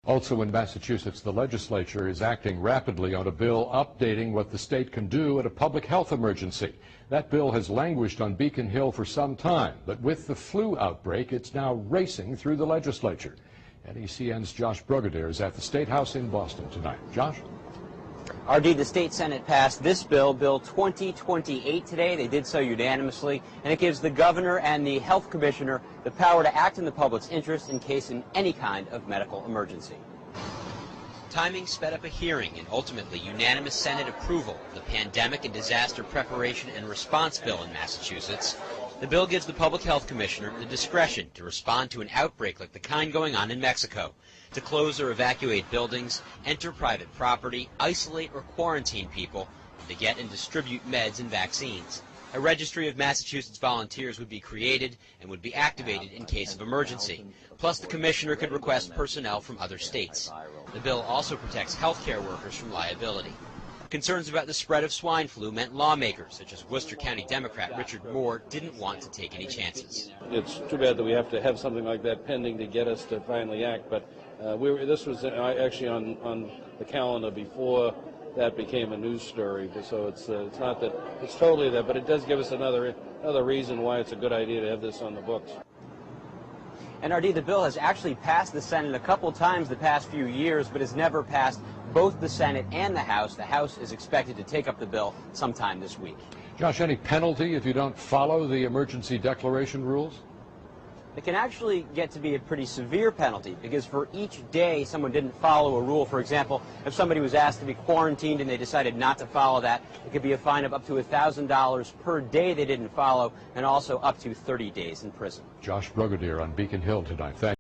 Also in Massachusetts, the legislature is acting rapidly on a bill updating what the state can do at a public health emergency. That bill has languished on Beacon Hill for some time, but with the flu outbreak, it's now racing through the legislature. NECN's Josh Brugadier is at the State House in Boston tonight. Josh? RD, the state Senate passed this bill, Bill 2028 today. They did so unanimously, and it gives the governor and the health commissioner the power to act in the public's interest in case in any kind of medical emergency. Timing sped up a hearing and ultimately unanimous Senate approval of the Pandemic and Disaster Preparation and Response Bill in Massachusetts. The bill gives the public health commissioner the discretion to respond to an outbreak like the kind going on in Mexico, to close or evacuate buildings, enter private property, isolate or quarantine people, and to get and distribute meds and vaccines. A registry of Massachusetts volunteers would be created and would be activated in case of emergency. Plus, the commissioner could request personnel from other states. The bill also protects healthcare workers from liability. Concerns about the spread of swine flu meant lawmakers, such as Worcester County Democrat Richard Moore, didn't want to take any chances. It's too bad that we have to have something like that pending to get us to finally act, but this was actually on the calendar before that became a news story. So it's not that it's totally that, but it does give us another reason why it's a good idea to have this on the books. And RD, the bill has actually passed the Senate a couple times the past few years, but has never passed both the Senate and the House. The House is expected to take up the bill sometime this week. Josh, any penalty if you don't follow the emergency declaration rules? It can actually get to be a pretty severe penalty, because for each day someone didn't follow a rule, for example, if somebody was asked to be quarantined and they decided not to follow that, it could be a fine of up to $1,000 per day they didn't follow, and also up to 30 days in prison. Josh Brugadier on Beacon Hill tonight. Thank you.